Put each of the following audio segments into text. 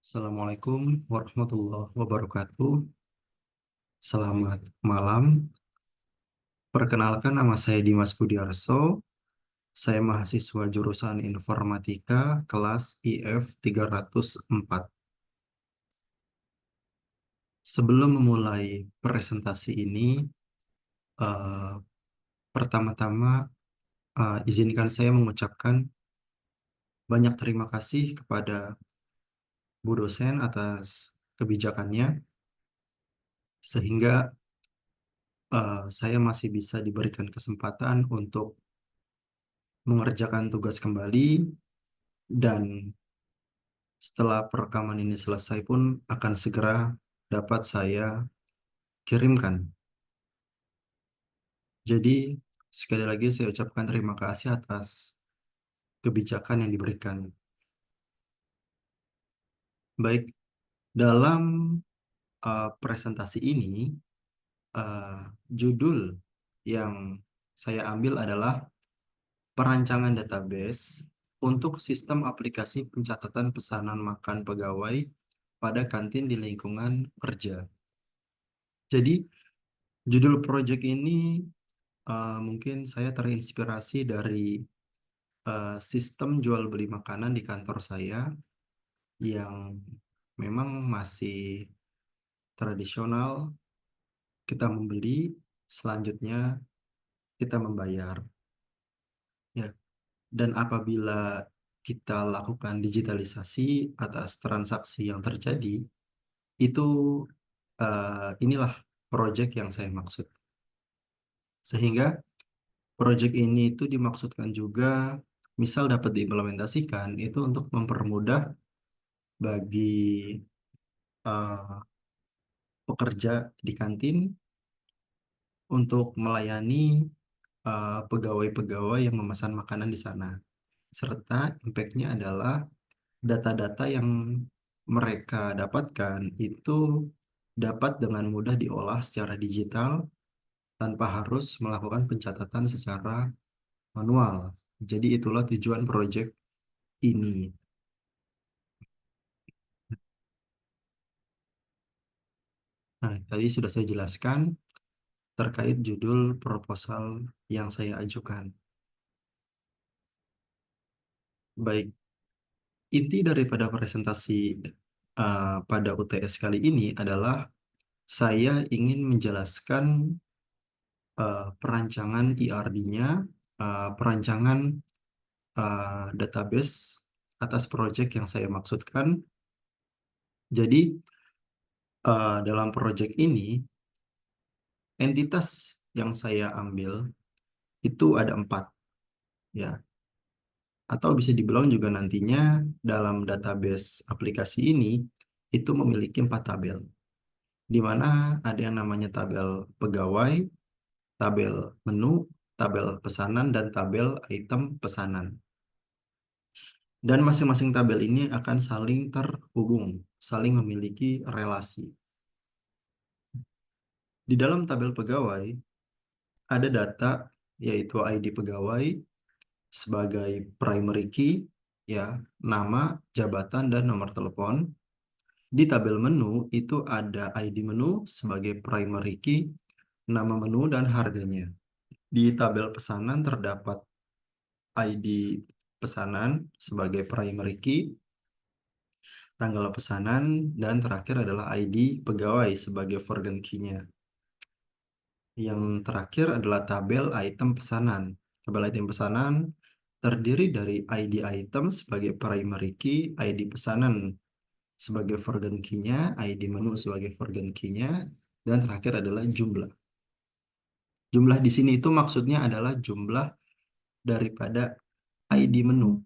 Assalamualaikum warahmatullahi wabarakatuh. Selamat malam. Perkenalkan, nama saya Dimas Budiarso. Saya mahasiswa jurusan Informatika kelas IF 304. Sebelum memulai presentasi ini, eh, pertama-tama izinkan saya mengucapkan banyak terima kasih kepada Bu dosen atas kebijakannya, sehingga saya masih bisa diberikan kesempatan untuk mengerjakan tugas kembali, dan setelah perekaman ini selesai pun akan segera dapat saya kirimkan. Jadi, sekali lagi saya ucapkan terima kasih atas kebijakan yang diberikan. Baik, dalam presentasi ini, uh, judul yang saya ambil adalah perancangan database untuk sistem aplikasi pencatatan pesanan makan pegawai pada kantin di lingkungan kerja. Jadi, judul proyek ini mungkin saya terinspirasi dari sistem jual beli makanan di kantor saya yang memang masih tradisional. Kita membeli, selanjutnya kita membayar. Ya, dan apabila kita lakukan digitalisasi atas transaksi yang terjadi, itu inilah proyek yang saya maksud. Sehingga proyek ini itu dimaksudkan juga, misal dapat diimplementasikan, itu untuk mempermudah bagi eh, pekerja di kantin untuk melayani pegawai-pegawai yang memesan makanan di sana. Serta impact-nya adalah data-data yang mereka dapatkan itu dapat dengan mudah diolah secara digital tanpa harus melakukan pencatatan secara manual. Jadi itulah tujuan proyek ini. Nah, tadi sudah saya jelaskan terkait judul proposal yang saya ajukan. Baik, inti daripada presentasi pada UTS kali ini adalah saya ingin menjelaskan perancangan ERD-nya, perancangan database atas proyek yang saya maksudkan. Jadi, dalam proyek ini, entitas yang saya ambil itu ada 4, ya. Atau bisa dibilang juga nantinya dalam database aplikasi ini itu memiliki 4 tabel, di mana ada yang namanya tabel pegawai, tabel menu, tabel pesanan, dan tabel item pesanan. Dan masing-masing tabel ini akan saling terhubung, saling memiliki relasi. Di dalam tabel pegawai ada data, yaitu ID pegawai sebagai primary key, ya, nama, jabatan, dan nomor telepon. Di tabel menu itu ada ID menu sebagai primary key, nama menu, dan harganya. Di tabel pesanan terdapat ID pesanan sebagai primary key, tanggal pesanan, dan terakhir adalah ID pegawai sebagai forgotten key-nya. Yang terakhir adalah tabel item pesanan. Tabel item pesanan terdiri dari ID item sebagai primary key, ID pesanan sebagai forgotten key-nya, ID menu sebagai forgotten key-nya, dan terakhir adalah jumlah. Jumlah di sini itu maksudnya adalah jumlah daripada ID menu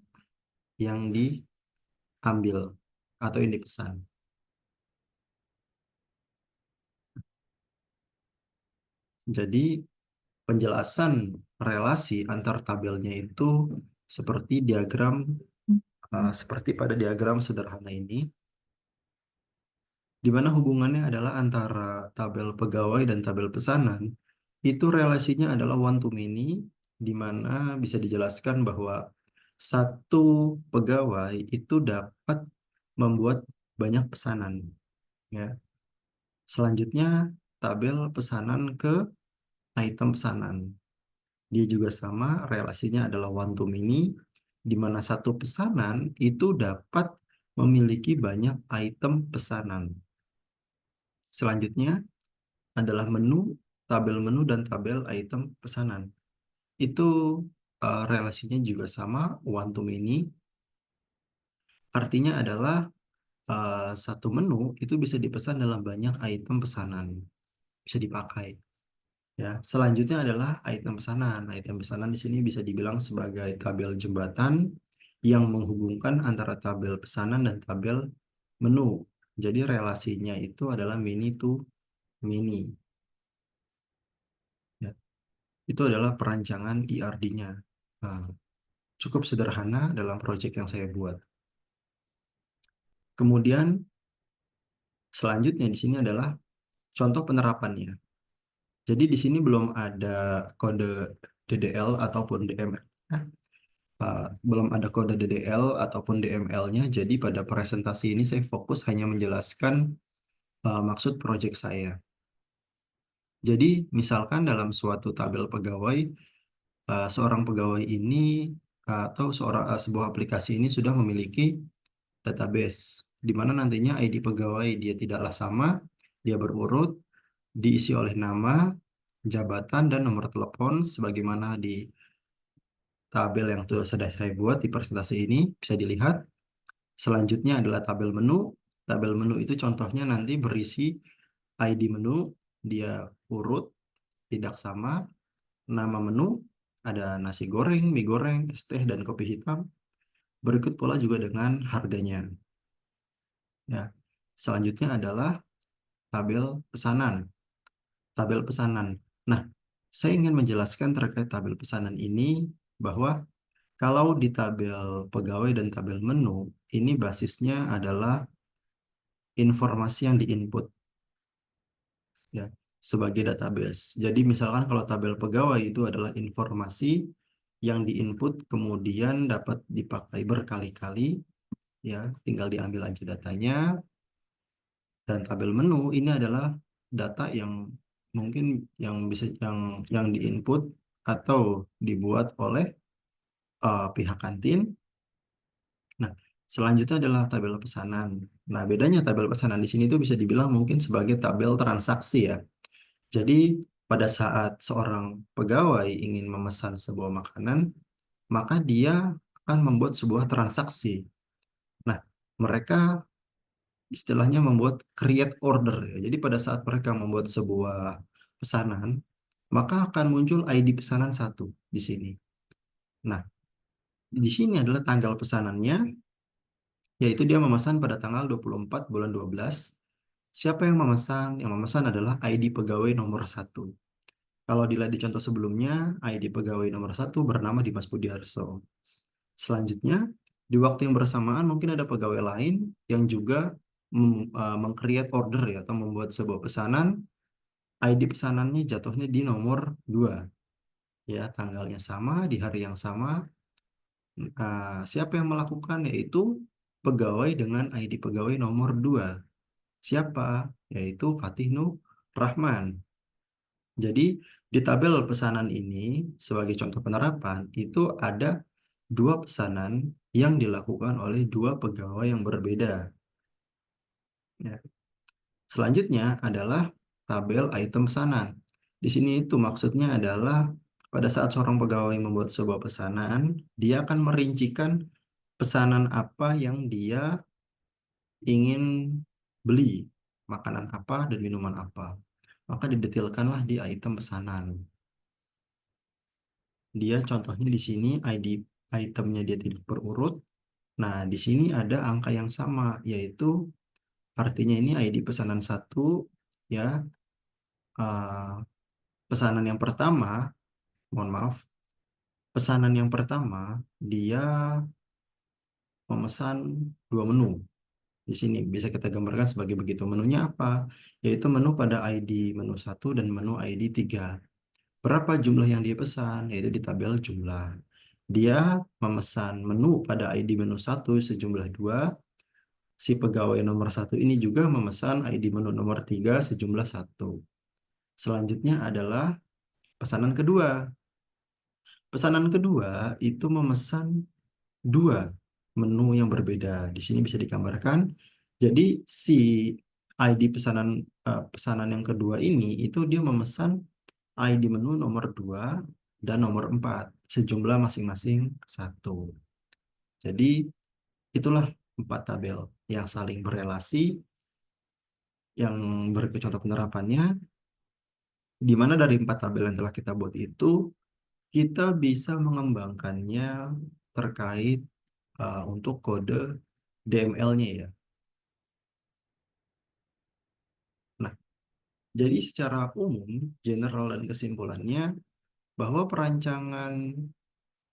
yang diambil atau yang dipesan. Jadi penjelasan relasi antar tabelnya itu seperti diagram, seperti pada diagram sederhana ini, di mana hubungannya adalah antara tabel pegawai dan tabel pesanan, itu relasinya adalah one to many, di mana bisa dijelaskan bahwa satu pegawai itu dapat membuat banyak pesanan, ya. Selanjutnya, tabel pesanan ke item pesanan. Dia juga sama, relasinya adalah one to many, di mana satu pesanan itu dapat memiliki banyak item pesanan. Selanjutnya adalah menu, tabel menu, dan tabel item pesanan. Itu relasinya juga sama, one to many. Artinya adalah satu menu itu bisa dipesan dalam banyak item pesanan, bisa dipakai. Ya, selanjutnya adalah item pesanan. Item pesanan di sini bisa dibilang sebagai tabel jembatan yang menghubungkan antara tabel pesanan dan tabel menu. Jadi relasinya itu adalah mini to mini. Ya, itu adalah perancangan ERD-nya. Nah, cukup sederhana dalam proyek yang saya buat. Kemudian selanjutnya di sini adalah contoh penerapannya. Jadi di sini belum ada kode DDL ataupun DML. Belum ada kode DDL ataupun DML-nya. Jadi pada presentasi ini saya fokus hanya menjelaskan maksud proyek saya. Jadi misalkan dalam suatu tabel pegawai, seorang pegawai ini atau sebuah aplikasi ini sudah memiliki database di mana nantinya ID pegawai dia tidaklah sama, dia berurut, diisi oleh nama, jabatan, dan nomor telepon sebagaimana di tabel yang sudah saya buat di presentasi ini bisa dilihat. Selanjutnya adalah tabel menu. Tabel menu itu contohnya nanti berisi ID menu, dia urut, tidak sama, nama menu, ada nasi goreng, mie goreng, es teh, dan kopi hitam. Berikut pula juga dengan harganya. Ya. Selanjutnya adalah tabel pesanan. Tabel pesanan. Nah, saya ingin menjelaskan terkait tabel pesanan ini bahwa kalau di tabel pegawai dan tabel menu, ini basisnya adalah informasi yang diinput, ya, sebagai database. Jadi misalkan kalau tabel pegawai itu adalah informasi yang diinput kemudian dapat dipakai berkali-kali, ya, tinggal diambil aja datanya. Dan tabel menu ini adalah data yang mungkin yang diinput atau dibuat oleh pihak kantin. Nah, selanjutnya adalah tabel pesanan. Nah, bedanya tabel pesanan di sini itu bisa dibilang mungkin sebagai tabel transaksi, ya. Jadi, pada saat seorang pegawai ingin memesan sebuah makanan, maka dia akan membuat sebuah transaksi. Nah, mereka istilahnya membuat create order, ya. Jadi, pada saat mereka membuat sebuah pesanan, maka akan muncul ID pesanan satu di sini. Nah, di sini adalah tanggal pesanannya, yaitu dia memesan pada tanggal 24 bulan 12. Siapa yang memesan? Yang memesan adalah ID pegawai nomor satu. Kalau dilihat di contoh sebelumnya, ID pegawai nomor satu bernama Dimas Budiarso. Selanjutnya, di waktu yang bersamaan mungkin ada pegawai lain yang juga meng-create order, ya, atau membuat sebuah pesanan. ID pesanannya jatuhnya di nomor 2. Ya, tanggalnya sama, di hari yang sama. Siapa yang melakukan? Yaitu pegawai dengan ID pegawai nomor 2. Siapa? Yaitu Fatih Nur Rahman. Jadi di tabel pesanan ini sebagai contoh penerapan itu ada dua pesanan yang dilakukan oleh dua pegawai yang berbeda. Ya. Selanjutnya adalah tabel item pesanan. Di sini itu maksudnya adalah pada saat seorang pegawai membuat sebuah pesanan, dia akan merincikan pesanan apa yang dia ingin beli, makanan apa dan minuman apa. Maka didetailkanlah di item pesanan. Dia contohnya di sini ID itemnya dia tidak berurut. Nah, di sini ada angka yang sama, yaitu artinya ini ID pesanan satu, ya. eh, Pesanan yang pertama, mohon maaf, pesanan yang pertama dia memesan dua menu. Di sini bisa kita gambarkan sebagai begitu. Menunya apa? Yaitu menu pada ID menu satu dan menu ID 3. Berapa jumlah yang dia pesan? Yaitu di tabel jumlah. Dia memesan menu pada ID menu satu sejumlah 2, si pegawai nomor satu ini juga memesan ID menu nomor 3 sejumlah satu. Selanjutnya adalah pesanan kedua. Pesanan kedua itu memesan dua menu yang berbeda. Di sini bisa digambarkan. Jadi si ID pesanan yang kedua ini itu dia memesan ID menu nomor 2 dan nomor 4 sejumlah masing-masing satu. Jadi itulah 4 tabel yang saling berelasi yang berkecontoh penerapannya, di mana dari 4 tabel yang telah kita buat itu kita bisa mengembangkannya terkait untuk kode DML-nya ya. Nah, jadi secara umum, general dan kesimpulannya bahwa perancangan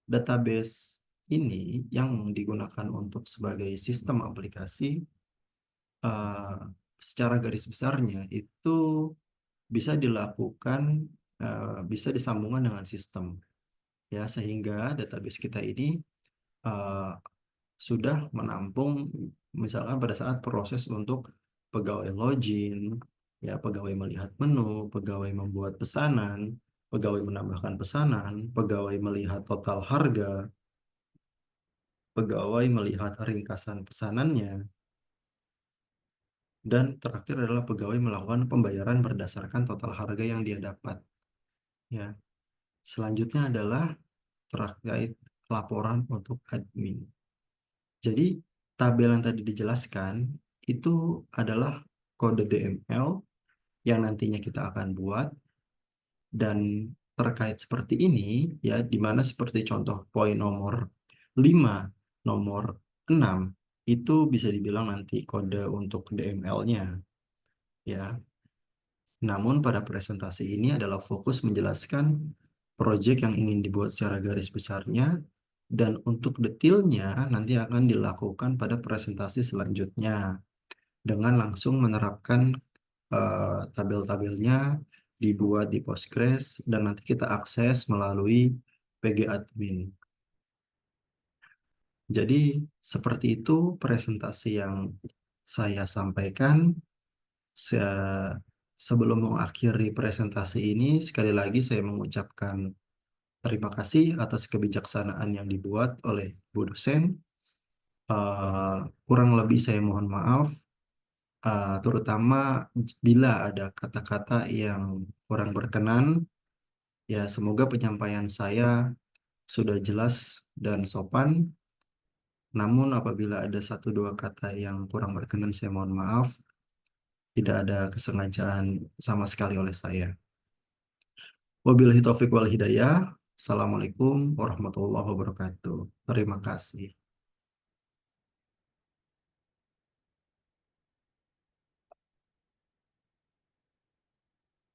database ini yang digunakan untuk sebagai sistem aplikasi eh, secara garis besarnya itu bisa dilakukan, bisa disambungkan dengan sistem ya, sehingga database kita ini eh, sudah menampung misalkan pada saat proses untuk pegawai login, ya pegawai melihat menu, pegawai membuat pesanan, pegawai menambahkan pesanan, pegawai melihat total harga, pegawai melihat ringkasan pesanannya, dan terakhir adalah pegawai melakukan pembayaran berdasarkan total harga yang dia dapat. Ya, selanjutnya adalah terkait laporan untuk admin. Jadi tabel yang tadi dijelaskan itu adalah kode DML yang nantinya kita akan buat, dan terkait seperti ini ya, di mana seperti contoh poin nomor 5, nomor 6 itu bisa dibilang nanti kode untuk DML-nya ya. Namun pada presentasi ini adalah fokus menjelaskan proyek yang ingin dibuat secara garis besarnya, dan untuk detailnya nanti akan dilakukan pada presentasi selanjutnya dengan langsung menerapkan tabel-tabelnya dibuat di Postgres dan nanti kita akses melalui PG Admin. Jadi seperti itu presentasi yang saya sampaikan. Sebelum mengakhiri presentasi ini, sekali lagi saya mengucapkan terima kasih atas kebijaksanaan yang dibuat oleh Bu dosen. Kurang lebih saya mohon maaf, terutama bila ada kata-kata yang kurang berkenan. Ya, semoga penyampaian saya sudah jelas dan sopan. Namun apabila ada satu dua kata yang kurang berkenan, saya mohon maaf. Tidak ada kesengajaan sama sekali oleh saya. Wabillahi taufiq wal hidayah. Assalamualaikum warahmatullahi wabarakatuh. Terima kasih.